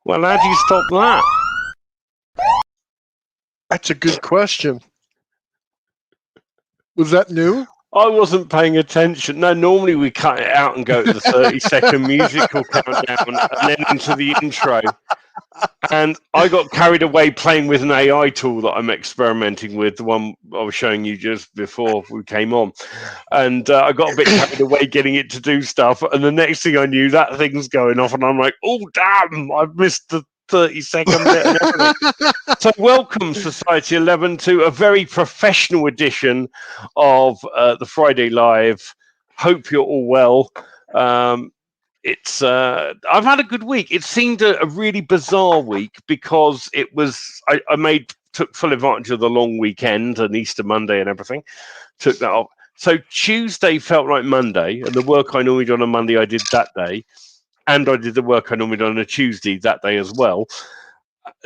Well, how do you stop that? That's a good question. Was that new? I wasn't paying attention. No, normally we cut it out and go to the 30-second musical countdown and then into the intro. And I got carried away playing with an AI tool that I'm experimenting with, the one I was showing you just before we came on. And I got a bit carried away getting it to do stuff. And the next thing I knew, that thing's going off. And I'm like, oh, damn, I've missed the 30-second bit and everything. So welcome, Society 11, to a very professional edition of the Friday Live. Hope you're all well. I've had a good week. It seemed a really bizarre week because it was I took full advantage of the long weekend and Easter Monday and everything. Took that off. So Tuesday felt like Monday, and the work I normally do on a Monday I did that day, and I did the work I normally do on a Tuesday that day as well.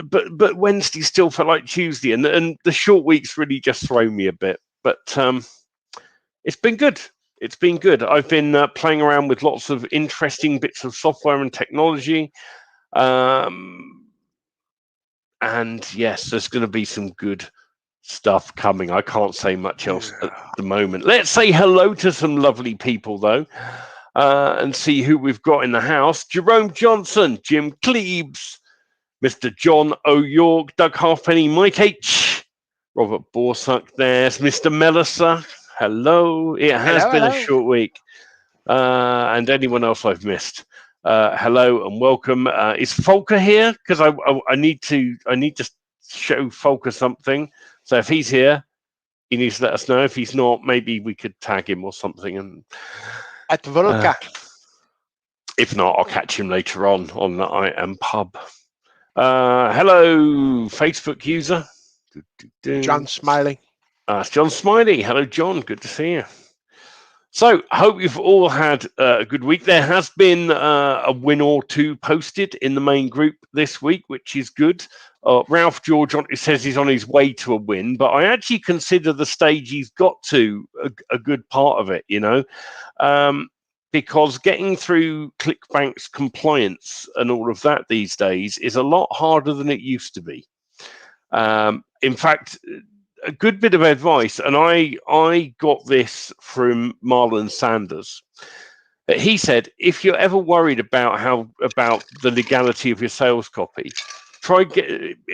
But Wednesday still felt like Tuesday, and the short weeks really just throw me a bit. But it's been good. It's been good. I've been playing around with lots of interesting bits of software and technology. And yes, there's going to be some good stuff coming. I can't say much else at the moment. Let's say hello to some lovely people, though, and see who we've got in the house. Jerome Johnson, Jim Cleves, Mr. John O'York, Doug Halfpenny, Mike H., Robert Borsuck, there's Mr. Melissa. Hello. It has been a short week. And anyone else I've missed. Hello and welcome. Is Volker here? Because I need to show Volker something. So if he's here, he needs to let us know. If he's not, maybe we could tag him or something. And at Volker. If not, I'll catch him later on the I Am Pub. Hello, Facebook user. John Smiley. It's John Smiley. Hello, John. Good to see you. So, hope you've all had a good week. There has been a win or two posted in the main group this week, which is good. Ralph George says he's on his way to a win, but I actually consider the stage he's got to a good part of it, because getting through ClickBank's compliance and all of that these days is a lot harder than it used to be. In fact, a good bit of advice, and I got this from Marlon Sanders. He said, if you're ever worried about the legality of your sales copy,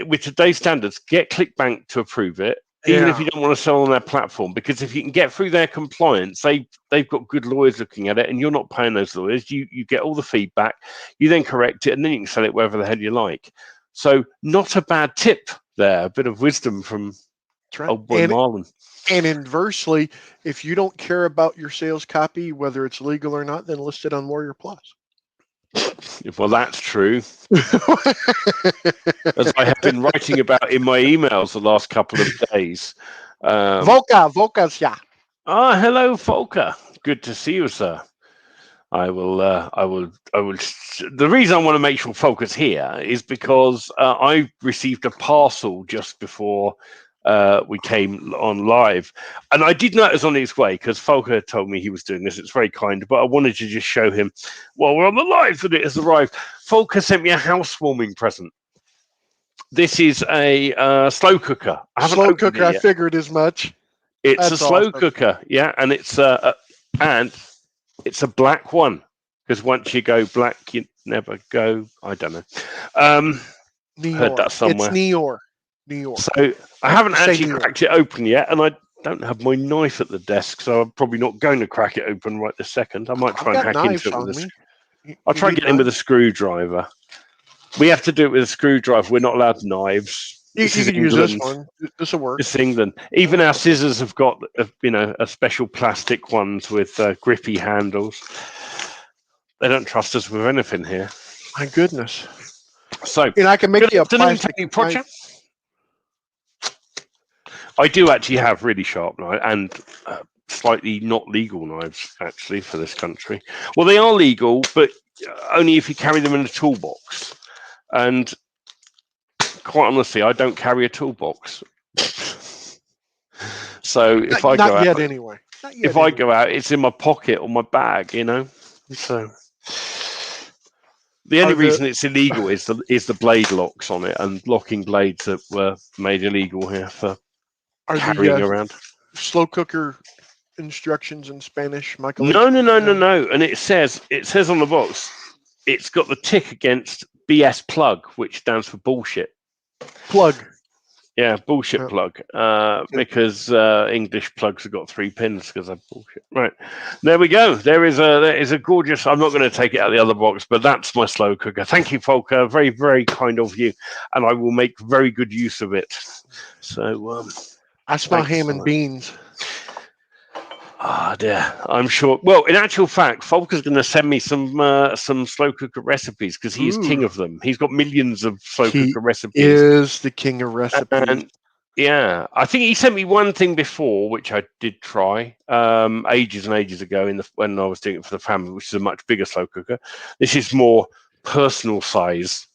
with today's standards, get ClickBank to approve it, even if you don't want to sell on their platform, because if you can get through their compliance, they've got good lawyers looking at it, and you're not paying those lawyers. You get all the feedback, you then correct it, and then you can sell it wherever the hell you like. So not a bad tip there, a bit of wisdom from old boy Marlon. And inversely, if you don't care about your sales copy, whether it's legal or not, then list it on Warrior Plus. Well, that's true. As I have been writing about in my emails the last couple of days. Volker's yeah. Hello, Volker. Good to see you, sir. I will. The reason I want to make sure Volker's here is because I received a parcel just before we came on live, and I did know it was on its way because Volker told me he was doing this. It's very kind, but I wanted to just show him while we're on the live that it has arrived. Volker sent me a housewarming present. This is a slow cooker. Slow cooker. I figured as much. It's a slow cooker, yeah, and it's a black one, because once you go black, you never go. I don't know. Heard that somewhere. It's New York. So I haven't actually cracked it open yet, and I don't have my knife at the desk, so I'm probably not going to crack it open right this second. I might try and hack into it with I'll try and get in with a screwdriver. We have to do it with a screwdriver. We're not allowed knives. You can use this one. This will work. It's England. Even our scissors have got, a special plastic ones with grippy handles. They don't trust us with anything here. My goodness. So, and I can make you a plastic project. I do actually have really sharp knives and slightly not legal knives, actually, for this country. Well, they are legal, but only if you carry them in a toolbox. And quite honestly, I don't carry a toolbox. So if I go out, anyway. I go out, it's in my pocket or my bag, So The only Are the- reason it's illegal is the blade locks on it, and locking blades that were made illegal here for Are carrying the around. slow cooker instructions in Spanish, Michael? No. And it says on the box, it's got the tick against BS plug, which stands for bullshit. Plug. Yeah, bullshit Yeah. plug. Because English plugs have got 3 pins because they're bullshit. Right. There we go. There is a gorgeous. I'm not going to take it out of the other box, but that's my slow cooker. Thank you, Volker. Very, very kind of you, and I will make very good use of it. So I smell thanks ham for and that. beans. Ah, dear. I'm sure. Well, in actual fact, Volker's going to send me some slow cooker recipes because he is king Ooh. of them. He's got millions of slow He cooker recipes. is the king of recipes. And yeah, I think he sent me one thing before, which I did try ages and ages ago when I was doing it for the family, which is a much bigger slow cooker. This is more personal size.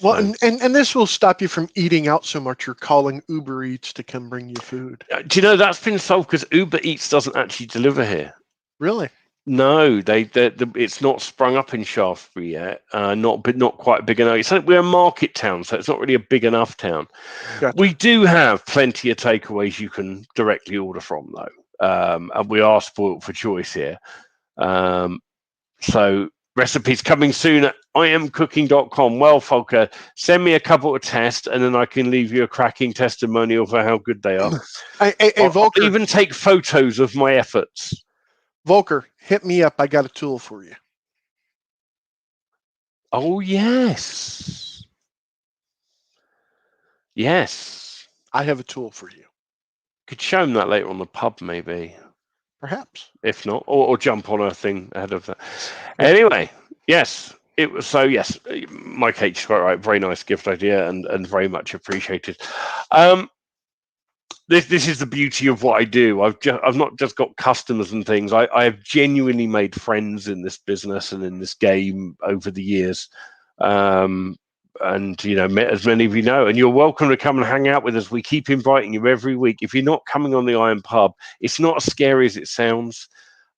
Well, So, and this will stop you from eating out so much. You're calling Uber Eats to come bring you food. do you know that's been solved because Uber Eats doesn't actually deliver here? Really? No, it's not sprung up in Shaftesbury yet. Not quite big enough. We're a market town, so it's not really a big enough town. Gotcha. We do have plenty of takeaways you can directly order from, though, and we are spoilt for choice here. So recipes coming soon at iamcooking.com. Well, Volker, send me a couple of tests, and then I can leave you a cracking testimonial for how good they are. Hey, Volker. I'll even take photos of my efforts. Volker, hit me up. I got a tool for you. Oh, yes. Yes. I have a tool for you. Could show them that later on the pub, maybe. Perhaps. If not, or jump on a thing ahead of that. Anyway, yes. It was so. Yes, Mike H is quite right. Very nice gift idea, and very much appreciated. This is the beauty of what I do. I've not just got customers and things. I have genuinely made friends in this business and in this game over the years. And as many of you know, and you're welcome to come and hang out with us. We keep inviting you every week. If you're not coming on the Iron Pub, it's not as scary as it sounds.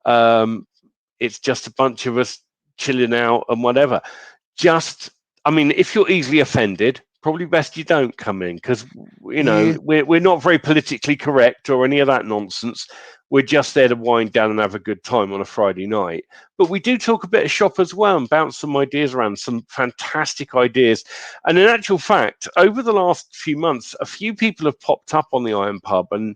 It's just a bunch of us chilling out and whatever. If you're easily offended, probably best you don't come in because we're not very politically correct or any of that nonsense. We're just there to wind down and have a good time on a Friday night. But we do talk a bit of shop as well and bounce some ideas around, some fantastic ideas. And in actual fact, over the last few months, a few people have popped up on the Iron Pub and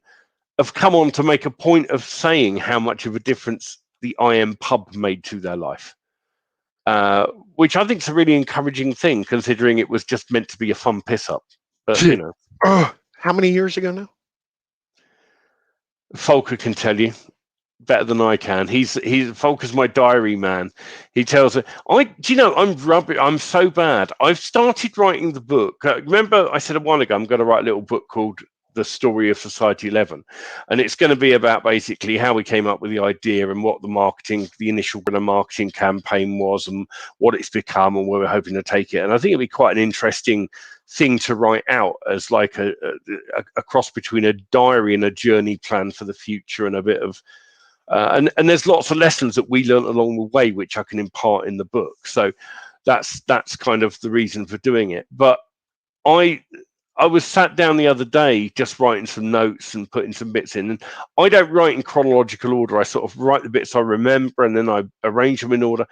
have come on to make a point of saying how much of a difference the Iron Pub made to their life. Which I think is a really encouraging thing, considering it was just meant to be a fun piss up. But how many years ago now? Volker can tell you better than I can. Volker's my diary man. He tells it. I'm rubbish. I'm so bad. I've started writing the book. Remember, I said a while ago I'm going to write a little book called The Story of Society 11, and it's going to be about basically how we came up with the idea and what the initial kind of marketing campaign was and what it's become and where we're hoping to take it. And I think it'll be quite an interesting thing to write out as like a cross between a diary and a journey plan for the future, and a bit of and there's lots of lessons that we learned along the way which I can impart in the book. So that's kind of the reason for doing it. But I was sat down the other day just writing some notes and putting some bits in, and I don't write in chronological order. I sort of write the bits I remember and then I arrange them in order.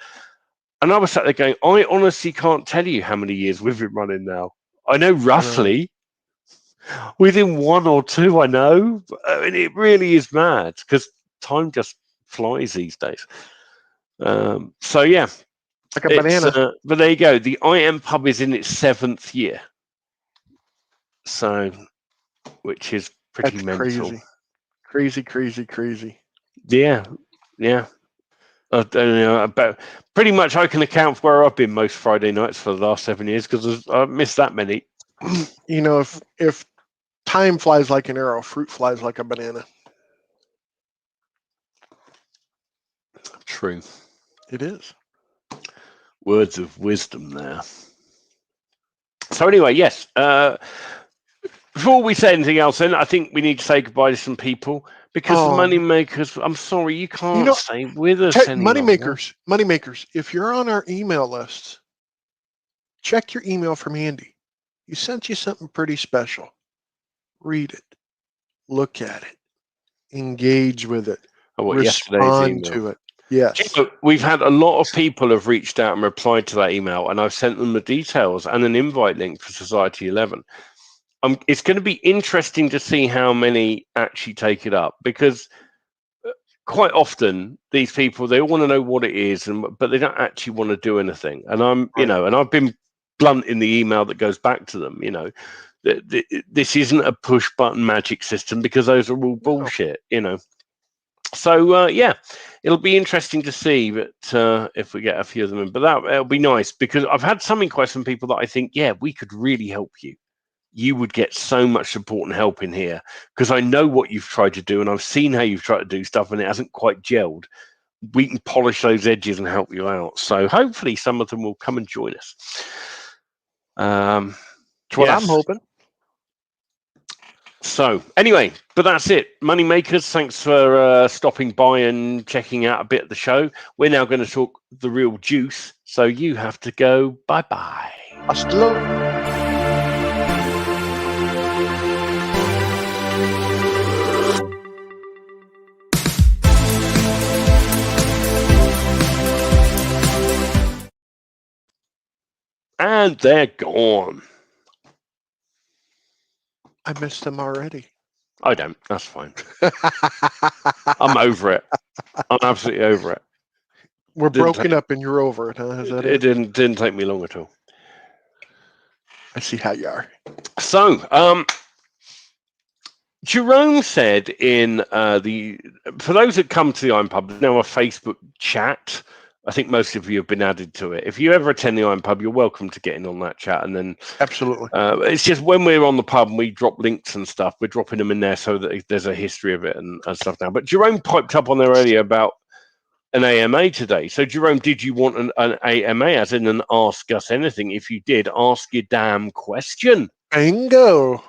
And I was sat there going, I honestly can't tell you how many years we've been running now. I know roughly within 1 or 2. I know. It really is mad because time just flies these days. So yeah, like a banana. But there you go. The IM Pub is in its 7th year, so which is pretty mental. Crazy. Yeah. I don't know about. Pretty much, I can account for where I've been most Friday nights for the last 7 years because I've missed that many. If time flies like an arrow, fruit flies like a banana. True. It is. Words of wisdom there. So anyway, yes. Before we say anything else, then I think we need to say goodbye to some people because the money makers. I'm sorry, you can't stay with us anymore. Money makers. If you're on our email list, check your email from Andy. He sent you something pretty special. Read it, look at it, engage with it, Yesterday's respond email. to it. Yes. We've had a lot of people have reached out and replied to that email, and I've sent them the details and an invite link for Society 11. It's going to be interesting to see how many actually take it up, because quite often these people, they all want to know what it is, but they don't actually want to do anything. And and I've been blunt in the email that goes back to them, this isn't a push button magic system, because those are all bullshit, So it'll be interesting to see that if we get a few of them in. But it'll be nice, because I've had some inquiries from people that I think, we could really help you. You would get so much support and help in here, because I know what you've tried to do, and I've seen how you've tried to do stuff, and it hasn't quite gelled. We can polish those edges and help you out. So hopefully some of them will come and join us. I'm hoping. So anyway, but that's it. Money makers, thanks for stopping by and checking out a bit of the show. We're now going to talk the real juice. So you have to go bye-bye. Hasta luego. And they're gone. I missed them already. I don't. That's fine. I'm over it. I'm absolutely over it. We're broken up and you're over it, huh? Is that it? It didn't take me long at all. I see how you are. So, Jerome said in for those that come to the Iron Pub, there's now a Facebook chat. I think most of you have been added to it. If you ever attend the Iron Pub, you're welcome to get in on that chat. And then absolutely, it's just when we're on the pub and we drop links and stuff, we're dropping them in there so that there's a history of it and stuff now. But Jerome piped up on there earlier about an AMA today. So Jerome, did you want an AMA, as in an ask us anything? If you did, ask your damn question. Bingo.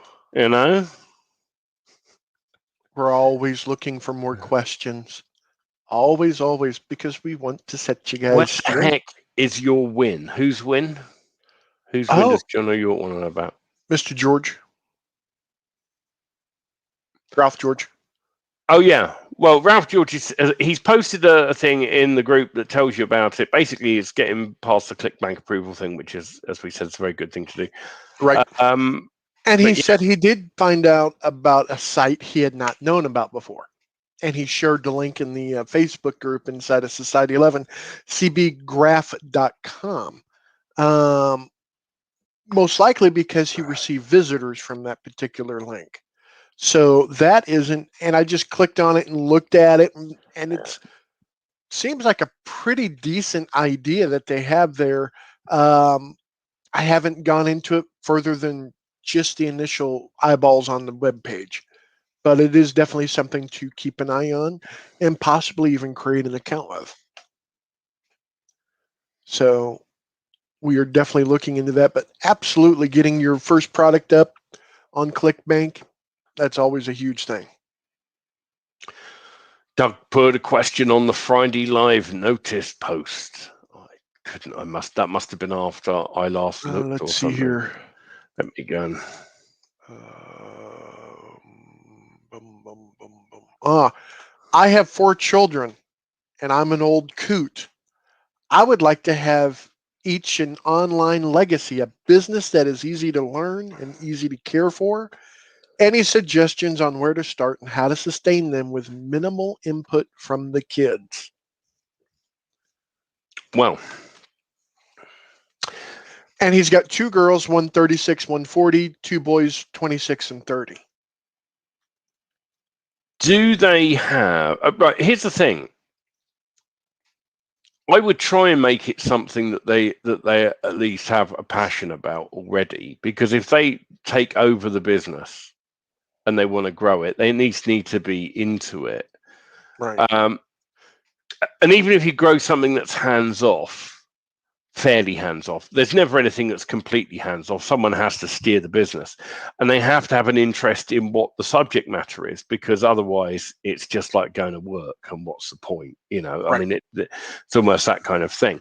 We're always looking for more questions. Always, because we want to set you guys what straight. What the heck is your win? Whose win? Whose win does John O'York want to know about? Mr. George. Ralph George. Oh, yeah. Well, Ralph George, he's posted a thing in the group that tells you about it. Basically, it's getting past the ClickBank approval thing, which is, as we said, it's a very good thing to do. Right. And he said he did find out about a site he had not known about before. And he shared the link in the Facebook group inside of Society 11, cbgraph.com. Most likely because he received visitors from that particular link. So that isn't, and I just clicked on it and looked at it, and it seems like a pretty decent idea that they have there. I haven't gone into it further than just the initial eyeballs on the webpage. But it is definitely something to keep an eye on and possibly even create an account with. So we are definitely looking into that, but absolutely getting your first product up on ClickBank, that's always a huge thing. Doug put a question on the Friday Live notice post. That must have been after I last looked. Let's see here. Let me go. I have 4 children, and I'm an old coot. I would like to have each an online legacy, a business that is easy to learn and easy to care for. Any suggestions on where to start and how to sustain them with minimal input from the kids? Well, and he's got 2 girls, one 36, 140, 2 boys, 26 and 30. Do they have right? Here's the thing. I would try and make it something that they at least have a passion about already, because if they take over the business and they want to grow it, they at least need to be into it. Right. And even if you grow something that's fairly hands-off, there's never anything that's completely hands-off. Someone has to steer the business, and they have to have an interest in what the subject matter is, because otherwise it's just like going to work, and what's the point? Right. I mean, it's almost that kind of thing.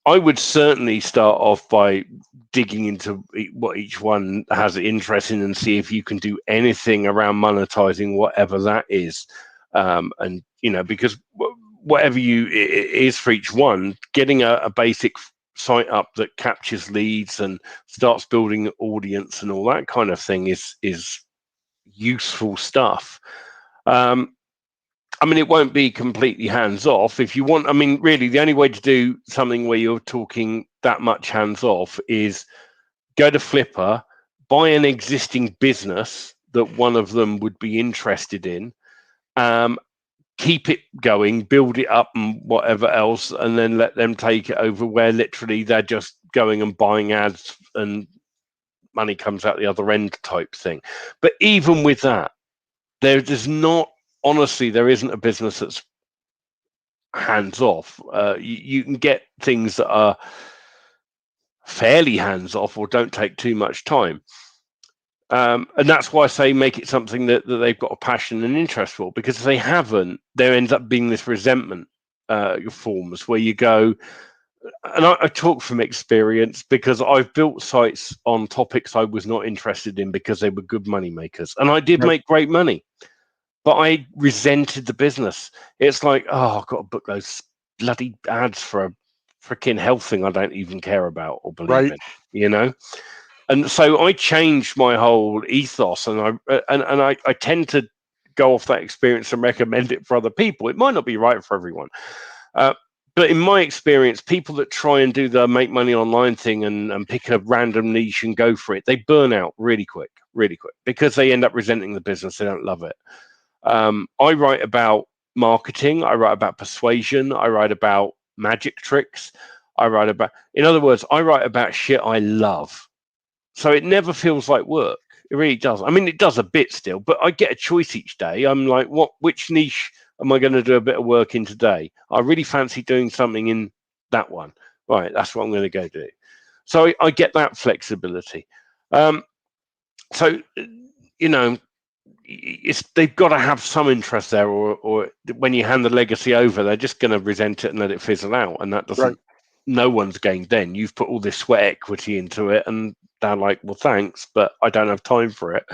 I would certainly start off by digging into what each one has interest in and see if you can do anything around monetizing whatever that is. And, because whatever it is for each one, getting a basic site up that captures leads and starts building audience and all that kind of thing is useful stuff. It won't be completely hands off. If you want, really, the only way to do something where you're talking that much hands off is go to Flipper, buy an existing business that one of them would be interested in, keep it going, build it up and whatever else, and then let them take it over where literally they're just going and buying ads and money comes out the other end type thing. But even with that, there's not, honestly, there isn't a business that's hands off. You can get things that are fairly hands off or don't take too much time. And that's why I say make it something that they've got a passion and interest for, because if they haven't, there ends up being this resentment forms where you go, and I talk from experience because I've built sites on topics I was not interested in because they were good money makers, and I did make great money, but I resented the business. It's like, oh, I've got to book those bloody ads for a freaking health thing I don't even care about or believe in, And so I changed my whole ethos, and I tend to go off that experience and recommend it for other people. It might not be right for everyone, but in my experience, people that try and do the make money online thing and pick a random niche and go for it, they burn out really quick, because they end up resenting the business. They don't love it. I write about marketing. I write about persuasion. I write about magic tricks. In other words, I write about shit I love. So it never feels like work. It really does. It does a bit still, but I get a choice each day. I'm like, which niche am I going to do a bit of work in today? I really fancy doing something in that one. Right, that's what I'm going to go do. So I get that flexibility. They've got to have some interest there, or when you hand the legacy over, they're just going to resent it and let it fizzle out, and that doesn't. Right. No one's gained then. You've put all this sweat equity into it, and they're like, well, thanks, but I don't have time for it.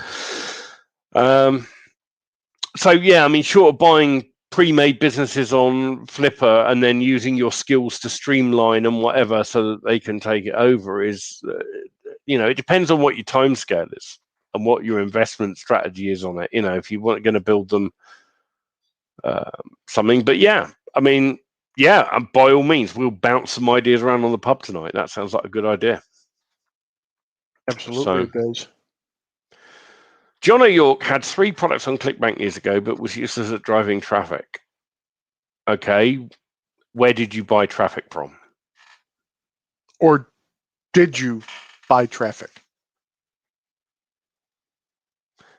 Short of buying pre-made businesses on Flipper and then using your skills to streamline and whatever so that they can take it over is, it depends on what your time scale is and what your investment strategy is on it. If you want going to build them something, but and by all means, we'll bounce some ideas around on the pub tonight. That sounds like a good idea. Absolutely, it does. John O'York had 3 products on ClickBank years ago, but was useless at driving traffic. Okay, where did you buy traffic from? Or did you buy traffic?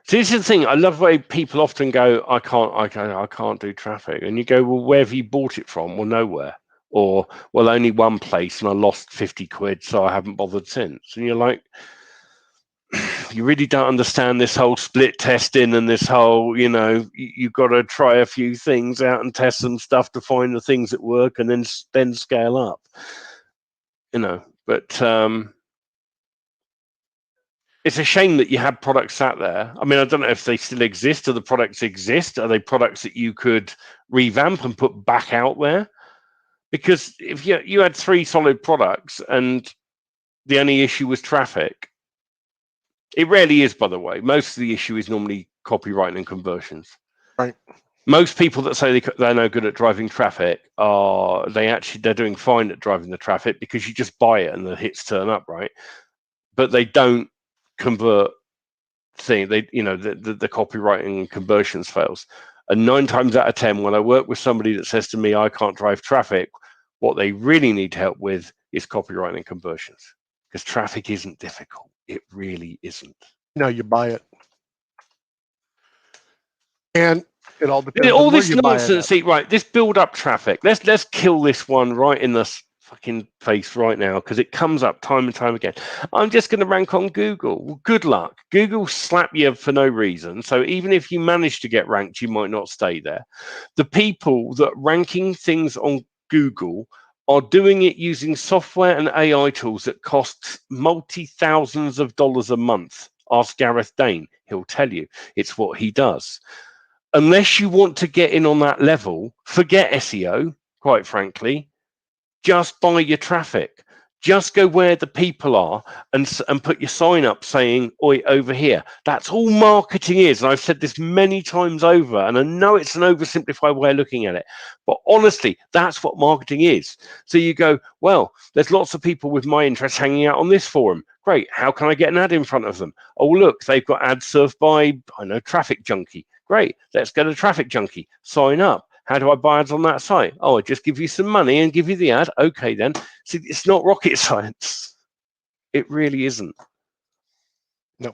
See, this is the thing. I love the way people often go, I can't do traffic. And you go, well, where have you bought it from? Well, nowhere. Or, well, only one place and I lost 50 quid, so I haven't bothered since. And you're like, you really don't understand this whole split testing and this whole, you've got to try a few things out and test some stuff to find the things that work and then scale up. But it's a shame that you have products out there. I don't know if they still exist. Do the products exist? Are they products that you could revamp and put back out there? Because if you had 3 solid products and the only issue was traffic, it rarely is, by the way. Most of the issue is normally copywriting and conversions. Right. Most people that say they're no good at driving traffic they're doing fine at driving the traffic because you just buy it and the hits turn up, right? But they don't convert the copywriting and conversions fails. And 9 times out of 10, when I work with somebody that says to me, I can't drive traffic, what they really need help with is copywriting and conversions, because traffic isn't difficult. It really isn't. No, you buy it. And it all depends all this nonsense. See, right, this build up traffic. Let's kill this one right in the fucking face right now, because it comes up time and time again. I'm just going to rank on Google. Well, good luck. Google slap you for no reason. So even if you manage to get ranked, you might not stay there. The people that ranking things on Google are doing it using software and AI tools that cost multi-thousands of dollars a month. Ask Gareth Dane. He'll tell you it's what he does. Unless you want to get in on that level, forget SEO, quite frankly. Just buy your traffic. Just go where the people are and put your sign up saying, oi, over here. That's all marketing is. And I've said this many times over, and I know it's an oversimplified way of looking at it. But honestly, that's what marketing is. So you go, well, there's lots of people with my interests hanging out on this forum. Great. How can I get an ad in front of them? Oh, look, they've got ads served by, I know, Traffic Junkie. Great. Let's go to Traffic Junkie. Sign up. How do I buy ads on that site? Oh, I just give you some money and give you the ad. Okay, then. See, it's not rocket science. It really isn't. No.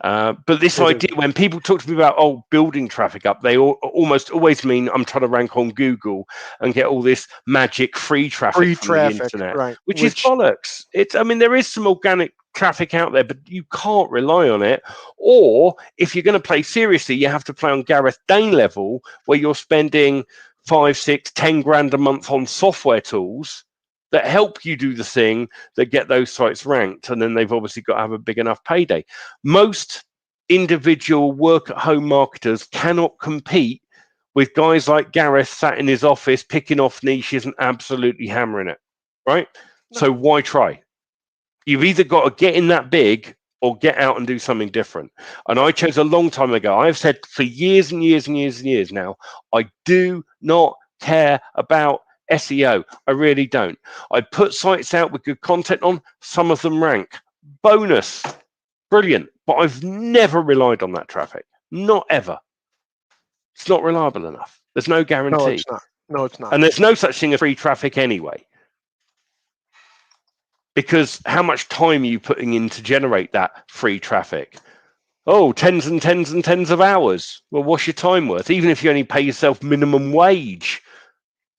But this idea, when people talk to me about, building traffic up, they almost always mean I'm trying to rank on Google and get all this magic free traffic from the internet, right? Which is bollocks. There is some organic traffic out there, but you can't rely on it. Or if you're going to play seriously, you have to play on Gareth Dane level, where you're spending 5, 6, 10 grand a month on software tools that help you do the thing that get those sites ranked. And then they've obviously got to have a big enough payday. Most individual work-at-home marketers cannot compete with guys like Gareth sat in his office picking off niches and absolutely hammering it, right? No. So why try? You've either got to get in that big or get out and do something different. And I chose a long time ago. I've said for years and years and years and years now, I do not care about SEO. I really don't. I put sites out with good content on. Some of them rank. Bonus. Brilliant. But I've never relied on that traffic. Not ever. It's not reliable enough. There's no guarantee. No, it's not. No, it's not. And there's no such thing as free traffic anyway. Because how much time are you putting in to generate that free traffic? Oh, tens and tens and tens of hours. Well, what's your time worth? Even if you only pay yourself minimum wage,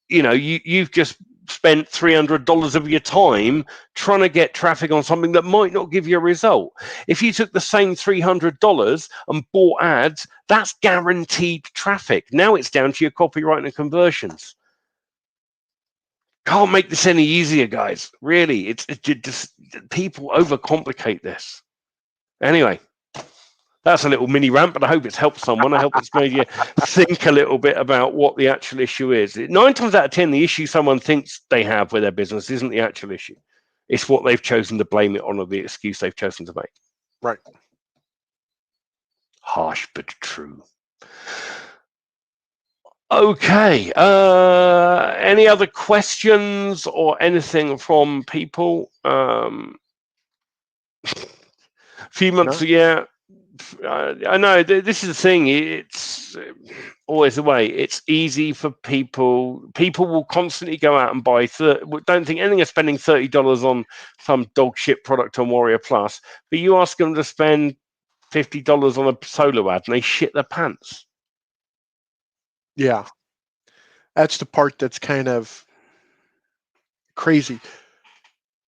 you've just spent $300 of your time trying to get traffic on something that might not give you a result. If you took the same $300 and bought ads, that's guaranteed traffic. Now it's down to your copyright and conversions. Can't make this any easier, guys. Really, it's just people overcomplicate this. Anyway, that's a little mini rant, but I hope it's helped someone. I hope it's made you think a little bit about what the actual issue is. 9 times out of 10, the issue someone thinks they have with their business isn't the actual issue. It's what they've chosen to blame it on, or the excuse they've chosen to make. Right. Harsh but true. Okay. Any other questions or anything from people? A few months ago, I know this is the thing. It's always the way. It's easy for people. People will constantly go out and buy. Don't think anything of spending $30 on some dog shit product on Warrior Plus. But you ask them to spend $50 on a solo ad, and they shit their pants. Yeah, that's the part that's kind of crazy.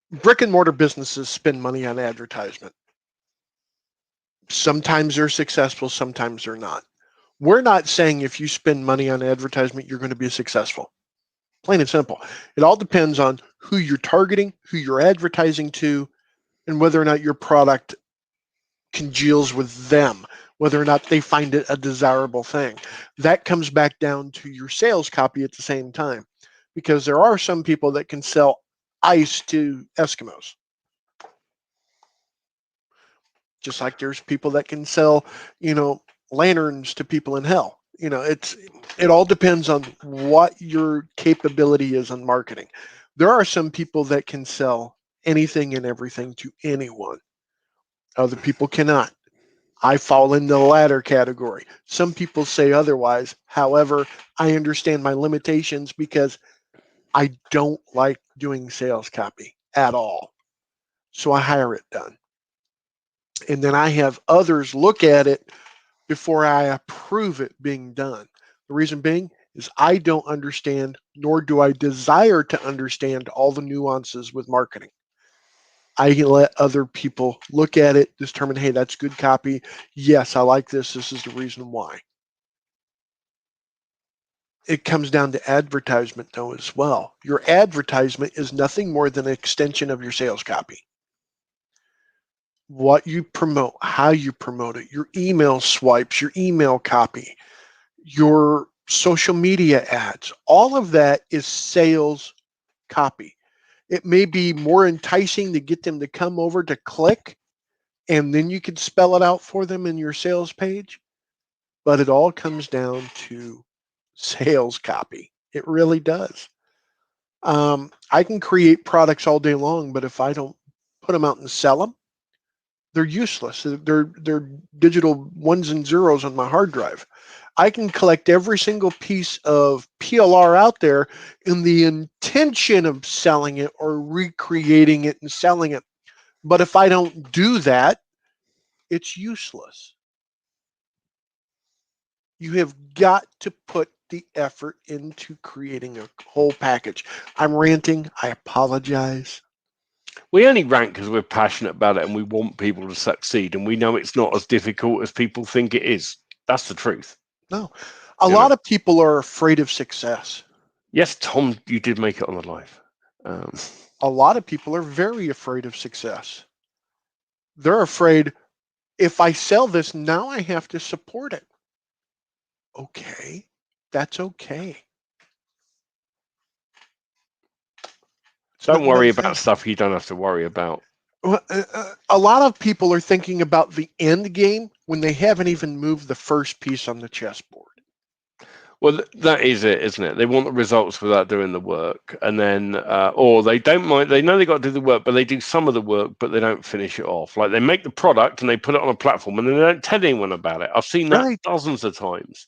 Brick and mortar businesses spend money on advertisement. Sometimes they're successful, sometimes they're not. We're not saying if you spend money on advertisement, you're going to be successful. Plain and simple. It all depends on who you're targeting, who you're advertising to, and whether or not your product congeals with them, whether or not they find it a desirable thing. That comes back down to your sales copy at the same time, because there are some people that can sell ice to Eskimos. Just like there's people that can sell, lanterns to people in hell. It all depends on what your capability is on marketing. There are some people that can sell anything and everything to anyone. Other people cannot. I fall in the latter category. Some people say otherwise. However, I understand my limitations because I don't like doing sales copy at all. So I hire it done. And then I have others look at it before I approve it being done. The reason being is I don't understand, nor do I desire to understand all the nuances with marketing. I let other people look at it, determine, hey, that's good copy. Yes, I like this. This is the reason why. it comes down to advertisement though as well. Your advertisement is nothing more than an extension of your sales copy. What you promote, how you promote it, your email swipes, your email copy, your social media ads, all of that is sales copy. It may be more enticing to get them to come over to click, and then you can spell it out for them in your sales page, but it all comes down to sales copy. It really does. I can create products all day long, but if I don't put them out and sell them, they're useless. They're digital ones and zeros on my hard drive. I can collect every single piece of PLR out there in the intention of selling it or recreating it and selling it. But if I don't do that, it's useless. You have got to put the effort into creating a whole package. I'm ranting. I apologize. We only rant because we're passionate about it and we want people to succeed, and we know it's not as difficult as people think it is. That's the truth. No, a lot of people are afraid of success. Yes, Tom, you did make it on the live. A lot of people are very afraid of success. They're afraid, if I sell this, now I have to support it. Okay, that's okay. Don't worry about stuff you don't have to worry about. A lot of people are thinking about the end game when they haven't even moved the first piece on the chessboard. Well, that is it, isn't it? They want the results without doing the work, and then, or they don't mind. They know they got to do the work, but they do some of the work, but they don't finish it off. Like they make the product and they put it on a platform, and then they don't tell anyone about it. I've seen that dozens of times.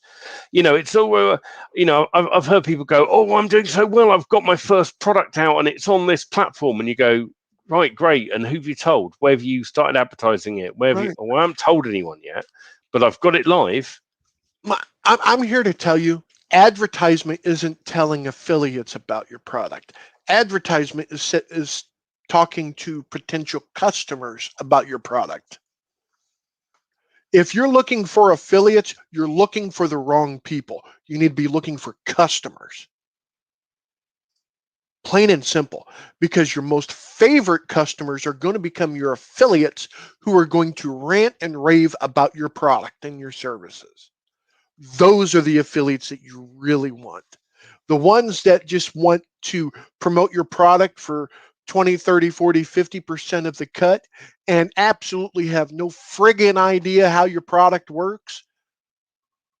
You know, it's all. You know, I've heard people go, "Oh, I'm doing so well. I've got my first product out, and it's on this platform." And you go, "Right, great. And who have you told? Where have you started advertising it? Where have you?" Well, I haven't told anyone yet, but I've got it live. I'm here to tell you, advertisement isn't telling affiliates about your product. Advertisement is talking to potential customers about your product. If you're looking for affiliates, you're looking for the wrong people. You need to be looking for customers. Plain and simple, because your most favorite customers are going to become your affiliates who are going to rant and rave about your product and your services. Those are the affiliates that you really want. The ones that just want to promote your product for 20, 30, 40, 50% of the cut and absolutely have no friggin' idea how your product works.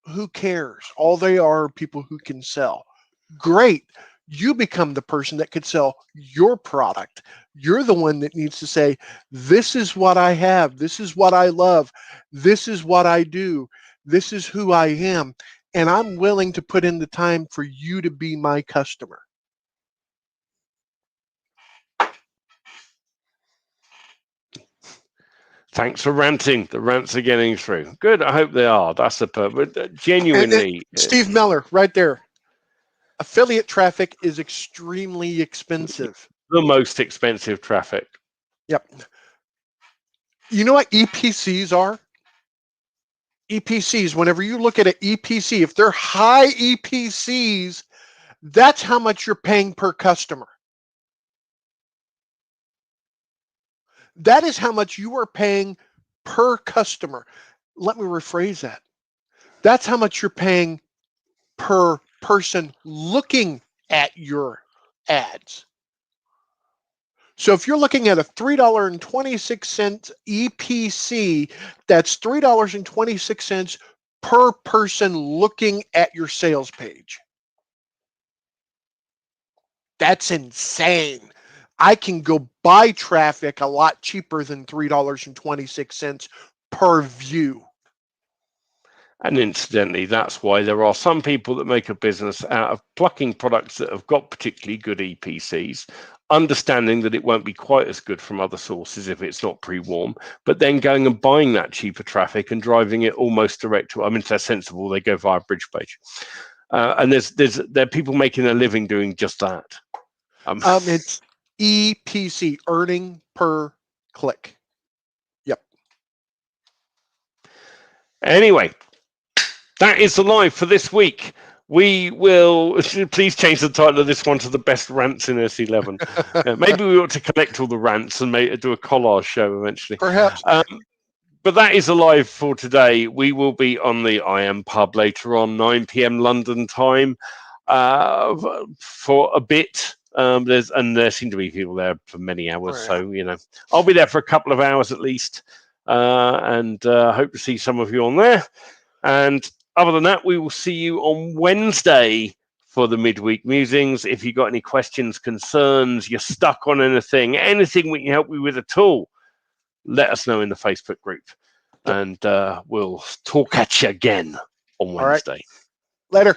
Who cares? All they are people who can sell. Great. You become the person that could sell your product. You're the one that needs to say, this is what I have. This is what I love. This is what I do. This is who I am, and I'm willing to put in the time for you to be my customer. Thanks for ranting. The rants are getting through. Good. I hope they are. That's the purpose. Genuinely. And Steve Miller, right there. Affiliate traffic is extremely expensive. The most expensive traffic. Yep. You know what EPCs are? EPCs, whenever you look at an EPC, if they're high EPCs, that's how much you're paying per customer. That is how much you are paying per customer. Let me rephrase that. That's how much you're paying per person looking at your ads. So if you're looking at a $3.26 EPC, that's $3.26 per person looking at your sales page. That's insane. I can go buy traffic a lot cheaper than $3.26 per view. And incidentally, that's why there are some people that make a business out of plucking products that have got particularly good EPCs, understanding that it won't be quite as good from other sources if it's not pre-warm, but then going and buying that cheaper traffic and driving it almost direct to, I mean, if they're sensible, they go via BridgePage. And there are people making a living doing just that. It's EPC, earning per click. Yep. Anyway, that is the live for this week. we will. Please change the title of this one to the best rants in S11. Maybe we ought to collect all the rants and do a collage show eventually. Perhaps. But that is alive for today. We will be on the I Am Pub later on, 9 p.m. London time, for a bit. There seem to be people there for many hours, so I'll be there for a couple of hours at least, and hope to see some of you on there. And other than that, we will see you on Wednesday for the midweek musings. If you've got any questions, concerns, you're stuck on anything we can help you with at all, let us know in the Facebook group, and we'll talk at you again on Wednesday. Later.